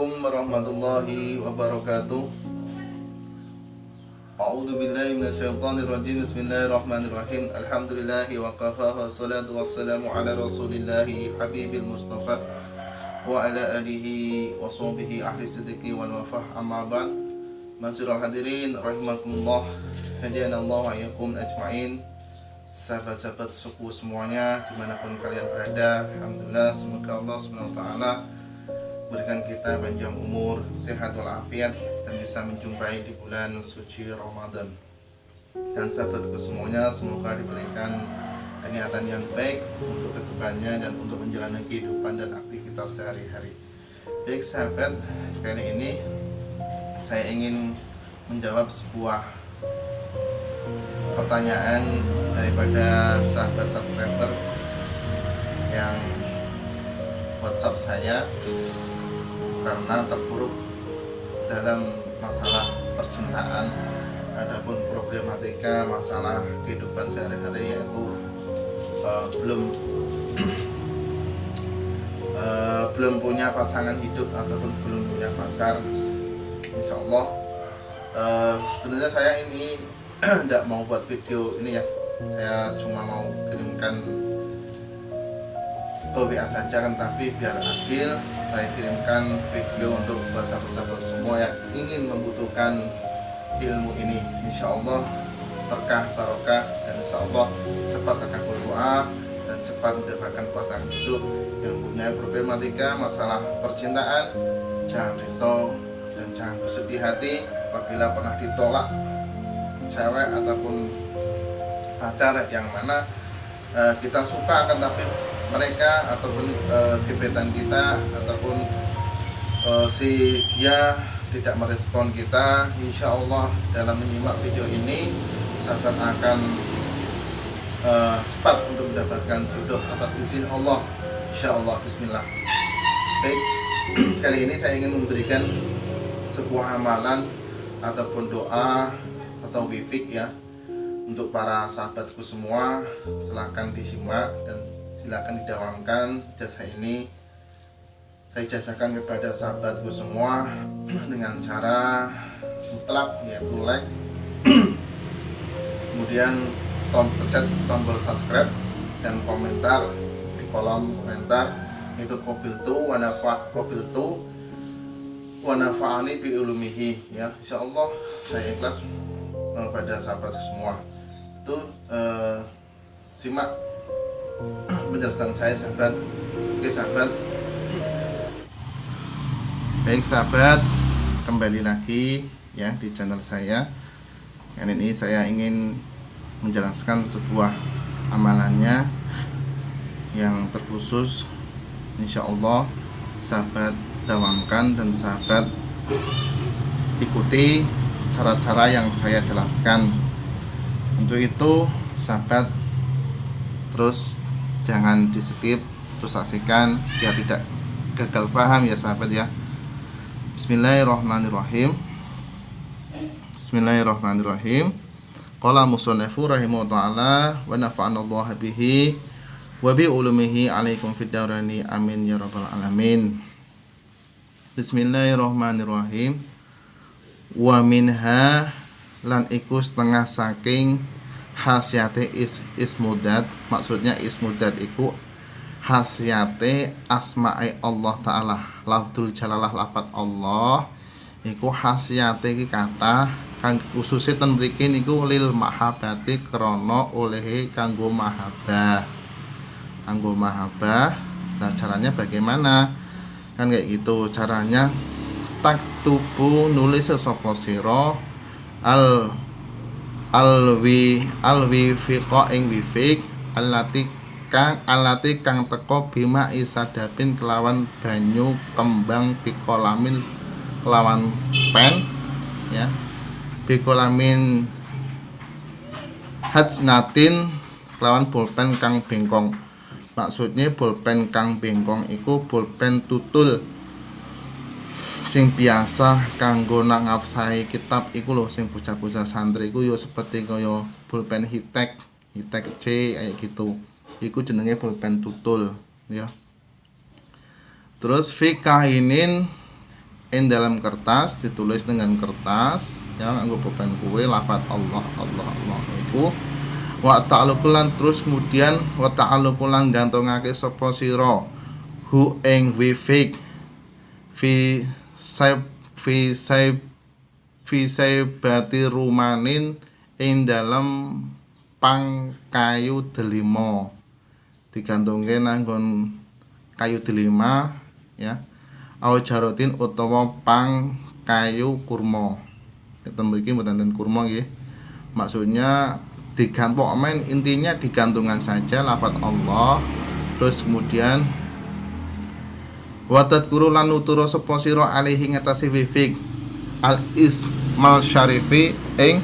Assalamualaikum warahmatullahi wabarakatuh. A'udzu billahi minasyaitonir rajim. Bismillahirrahmanirrahim. Alhamdulillahi wa kafa wa salatu wassalamu ala rasulillahi habibil mustafa wa ala alihi wa sahbihi ahli sidqi wal wafah. Amma ba'd. Masyiral hadirin rahimakumullah. Hadiyanallahu wa iyyakum ajmain. Sahabat-sahabat suku semuanya dimanapun kalian berada, alhamdulillah semoga Allah SWT berikan kita panjang umur, sehat walafiat, dan bisa menjumpai di bulan suci Ramadan. Dan sahabatku semuanya, semoga diberikan niatan yang baik untuk kedepannya dan untuk menjalani kehidupan dan aktivitas sehari-hari. Baik sahabat, kali ini saya ingin menjawab sebuah pertanyaan daripada sahabat subscriber yang WhatsApp saya karena terpuruk dalam masalah percintaan, adapun problematika masalah kehidupan sehari-hari, yaitu belum punya pasangan hidup ataupun belum punya pacar. Insya Allah sebenarnya saya ini tidak mau buat video ini ya, saya cuma mau kirimkan WA saja kan, tapi biar adil saya kirimkan video untuk sahabat-sahabat semua yang ingin membutuhkan ilmu ini. Insya Allah berkah barokah, dan insya Allah cepat terkabul doa dan cepat mendapatkan pasangan hidup yang punya problematika masalah percintaan. Jangan risau dan jangan bersedih hati apabila pernah ditolak cewek ataupun pacar yang mana kita suka akan, tapi mereka ataupun gebetan kita ataupun si dia tidak merespon kita. Insya Allah dalam menyimak video ini sahabat akan cepat untuk mendapatkan jodoh atas izin Allah. Insya Allah. Bismillah. Baik, kali ini saya ingin memberikan sebuah amalan ataupun doa atau wifik ya untuk para sahabatku semua. Silahkan disimak dan silakan didawamkan. Jasa ini saya jasakan kepada sahabatku semua dengan cara mutlak, yaitu like, kemudian pencet tombol subscribe dan komentar di kolom komentar, itu qabiltu wa nafa'ani bi ulumihi ya. Insyaallah saya ikhlas pada sahabat semua. Itu simak penjelasan saya sahabat. Oke sahabat. Baik sahabat, kembali lagi ya di channel saya. Yang ini saya ingin menjelaskan sebuah amalannya yang terkhusus. Insya Allah sahabat dawamkan dan sahabat ikuti cara-cara yang saya jelaskan. Untuk itu sahabat terus jangan di skip, terus saksikan biar tidak gagal paham ya sahabat ya. Bismillahirrahmanirrahim. Bismillahirrahmanirrahim. Qala musannifu rahimahullah ta'ala wa nafa'anallahu bihi wa bi ulumihi alaikum fid daraini amin ya rabbal alamin. Bismillahirrahmanirrahim. Wa minha lan iku setengah saking khasiate ismudat. Maksudnya ismudat iku khasiate asma'i Allah Ta'ala. Lafdzul jalalah, lafat Allah iku khasiate iki kata kang khususe ten mriki niku lil mahabbati krana olehe kanggo mahabbah. Kanggo mahabbah. Nah caranya bagaimana? Kan kayak gitu caranya. Tak tubuh nulis sapa sira alwi fiqa ing wifik alati kang teko bima isadapin kelawan banyu kembang pikolamin kelawan pen ya, pikolamin hajnatin kelawan pulpen kang bengkong. Maksudnya pulpen kang bengkong iku pulpen tutul sing biasa kanggo ngafsahi kitab iku lho, sing bocah-bocah santri iku yo seperti kaya pulpen hitek C kayak gitu. Iku jenenge pulpen tutul ya. Terus fi kainin ing dalam kertas, ditulis dengan kertas yang nganggo pulpen kuwe lafaz Allah Allah Allah iku wa ta'alukulan, terus kemudian wa ta'alukulan gantungake sapa sira hu ing wifik fi saibati rumanin ing dalam pang kayu delima, digantungke nanggon kayu delima ya, au jarotin utawa pang kayu kurma. Kita mriki mboten kurma nggih. Maksudnya digantung amen, intinya digantungan saja lafaz Allah. Terus kemudian wa tadkuru lan nuturo sapa sira alaihi ngatasi wifik al ismal syarifi ing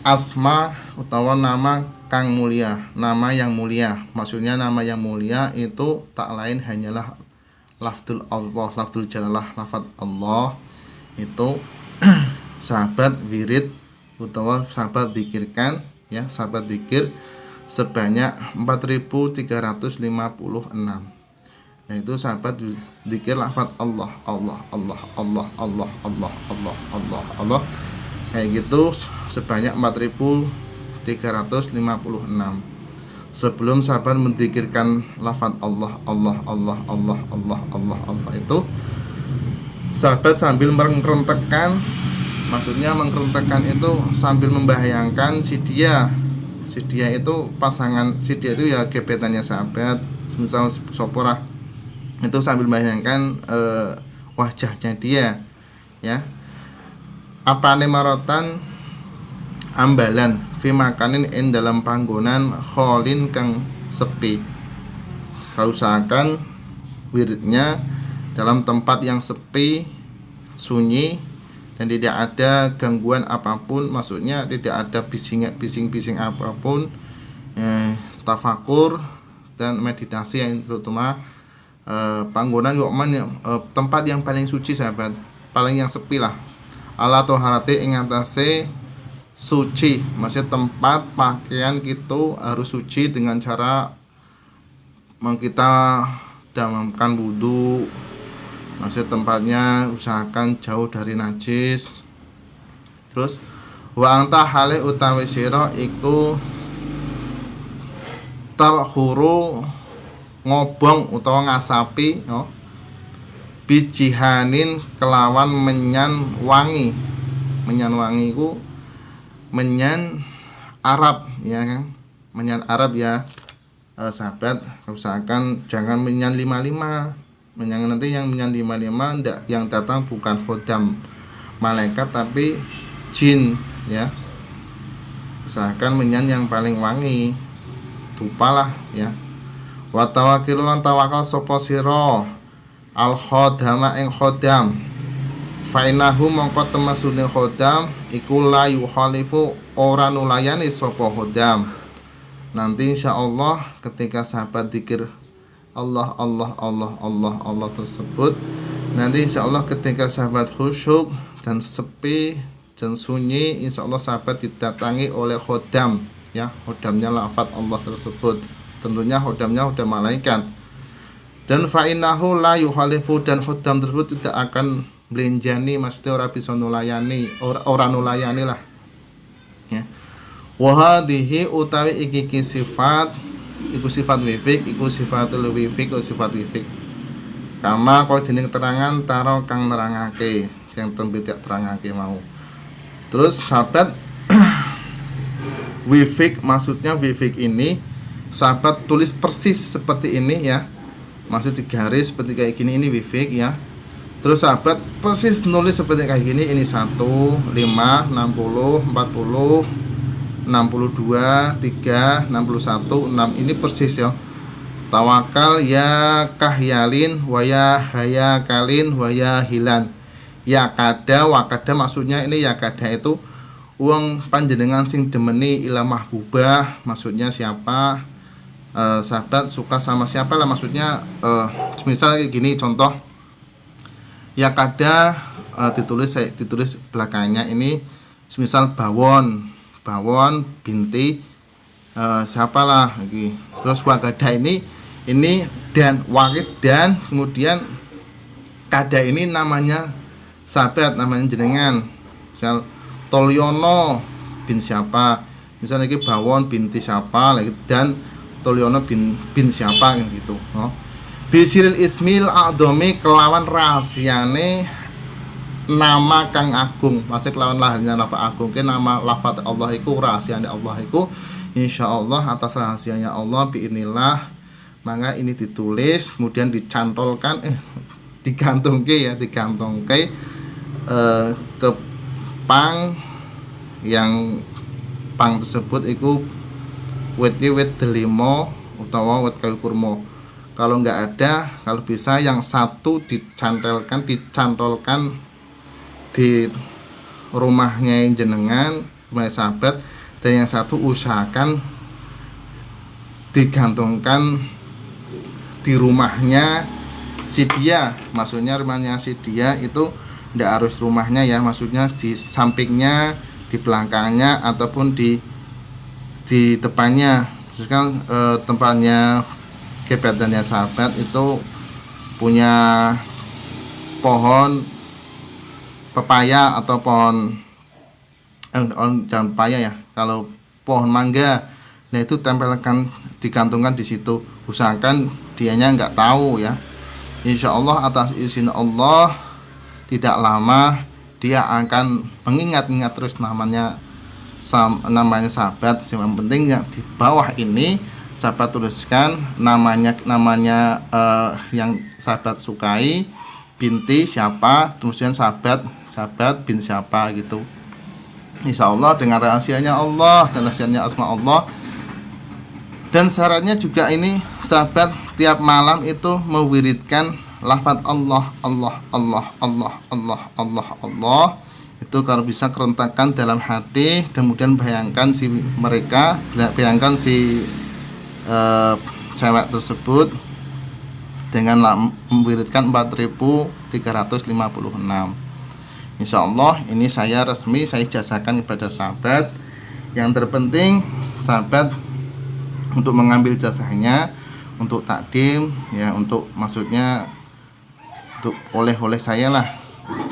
asma utawa nama kang mulia, nama yang mulia. Maksudnya nama yang mulia itu tak lain hanyalah lafzul Allah, lafzul jalalah, lafaz Allah itu sahabat wirid utawa sahabat zikirkan ya, sahabat zikir sebanyak 4356. Nah itu sahabat zikir lafaz Allah Allah Allah Allah Allah Allah Allah Allah Allah kayak gitu sebanyak 4356. Sebelum sahabat menzikirkan lafaz Allah Allah Allah Allah Allah Allah Allah itu sahabat sambil mengrentekkan, maksudnya mengrentekkan itu sambil membayangkan si dia itu pasangan, si dia itu ya gebetannya sahabat, misal soporah itu sambil membayangkan wajahnya dia ya, apane marotan ambalan fi makanin in dalam panggonan kholin kang sepi. Kau usahakan wiridnya dalam tempat yang sepi, sunyi, dan tidak ada gangguan apapun, maksudnya tidak ada bising apapun, tafakur dan meditasi yang terutama panggonan tempat yang paling suci sahabat, paling yang sepi lah. Ala toharate ing atase suci, maksudnya tempat pakaian gitu harus suci dengan cara kita dalamkan wudu, maksudnya tempatnya usahakan jauh dari najis. Terus wa anta hale utawi sira iku tahuru ngobong utawa ngasapi no, bijihanin kelawan menyan wangi ku menyan Arab ya kan, menyan Arab ya sahabat, usahakan jangan menyan 55, menyan nanti yang menyan 55 ndak, yang datang bukan khodam malaikat tapi jin ya, usahakan menyan yang paling wangi dupalah ya. Wa tawakkilu lan tawakal sapa sira al khodama ing khodam, fainahu mongko temasune khodam iku la yukhalifu ora nulayani sapa khodam. Nanti insyaallah ketika sahabat zikir Allah Allah Allah Allah Allah tersebut, nanti insyaallah ketika sahabat khusyuk dan sepi dan sunyi, insyaallah sahabat didatangi oleh khodam ya, khodamnya lafaz Allah tersebut, tentunya khodamnya udah malaikat. Dan fa'innahu la yukhalifu, dan khodam tersebut tidak akan belenjani, maksudnya orang bisa nulayani, orang nulayani lah ya. Wa hadhihi utawi iki sifat iku sifat wifik, iku sifatul wifik, iku sifat wifik kama kau dening terangan taro kang nerangake yang tembidak terangake mau. Terus sahabat wifik, maksudnya wifik ini sahabat tulis persis seperti ini ya, maksud di garis seperti kayak gini, ini wifik ya. Terus sahabat persis nulis seperti kayak gini, ini 1, 5, 60, 40, 62, 3, 61, 6, ini persis ya. Tawakal ya kahyalin wa ya hayakalin wa ya hilan. Ya kada wakada, maksudnya ini ya kada itu uang panjenengan sing demeni ila mahbubah, maksudnya siapa sahabat suka sama siapa lah, maksudnya misal kayak gini contoh ya kada ditulis belakangnya ini misal bawon binti siapalah lagi. Terus wakada ini dan wakid, dan kemudian kada ini namanya sahabat, namanya jenengan. Misal Tolyono bin siapa, misalnya ini Bawon binti siapa, dan Tolyono bin siapa gitu. Bisiril ismil a'dhomi kelawan rahasiane nama kang agung, masih kelawan lahirnya nama agung, ke nama lafaz Allah iku rahasiane Allah iku insyaallah atas rahasianya Allah biinillah. Maka ini ditulis kemudian dicantolkan digantungke ke pang yang pang tersebut itu wit delimo utawa wit kayu kurma. Kalau nggak ada, kalau bisa yang satu dicantolkan di rumahnya yang jenengan, rumah sahabat, dan yang satu usahakan digantungkan di rumahnya si dia. Maksudnya rumahnya si dia itu tidak harus rumahnya ya, maksudnya di sampingnya, di belakangnya, ataupun di depannya. Misalkan tempatnya gebetannya sahabat itu punya pohon pepaya atau pohon jangan pepaya ya, kalau pohon mangga, nah itu tempelkan, digantungkan di situ. Usahakan dianya nggak tahu ya. Insya Allah atas izin Allah tidak lama dia akan mengingat-ingat terus namanya sahabat. Yang penting yang di bawah ini sahabat tuliskan namanya yang sahabat sukai, binti siapa, kemudian sahabat bin siapa gitu. Insya Allah dengan rahasianya Allah dan rahasianya asma Allah. Dan syaratnya juga ini sahabat tiap malam itu mewiridkan lafaz Allah, Allah, Allah, Allah, Allah, Allah, Allah. Itu kalau bisa kerentakan dalam hati, kemudian bayangkan si cewek tersebut dengan mewiridkan 4356. Insya Allah ini saya jazakan kepada sahabat. Yang terpenting sahabat untuk mengambil jasanya, untuk takdim ya, untuk maksudnya untuk oleh saya lah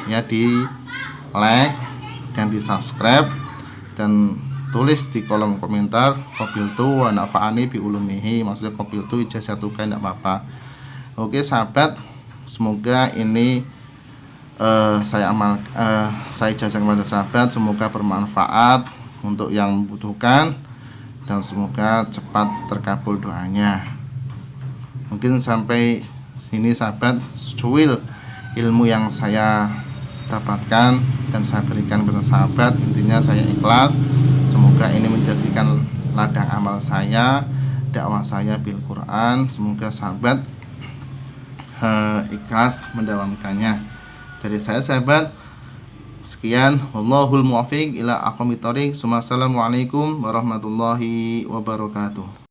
ya, di like dan di subscribe dan tulis di kolom komentar qabiltu wa nafa'ani bi ulumihi, maksudnya qabiltu ijazatukan, tidak apa-apa. Oke sahabat, semoga ini saya jazakan kepada sahabat, semoga bermanfaat untuk yang membutuhkan dan semoga cepat terkabul doanya. Mungkin sampai sini sahabat secuil ilmu yang saya dapatkan dan saya berikan kepada sahabat. Intinya saya ikhlas, semoga ini menjadikan ladang amal saya, dakwah saya bil Quran. Semoga sahabat ikhlas mendawamkannya. Dari saya sahabat, sekian, wallahul muwaffiq ila aqwamit thoriq. Assalamualaikum warahmatullahi wabarakatuh.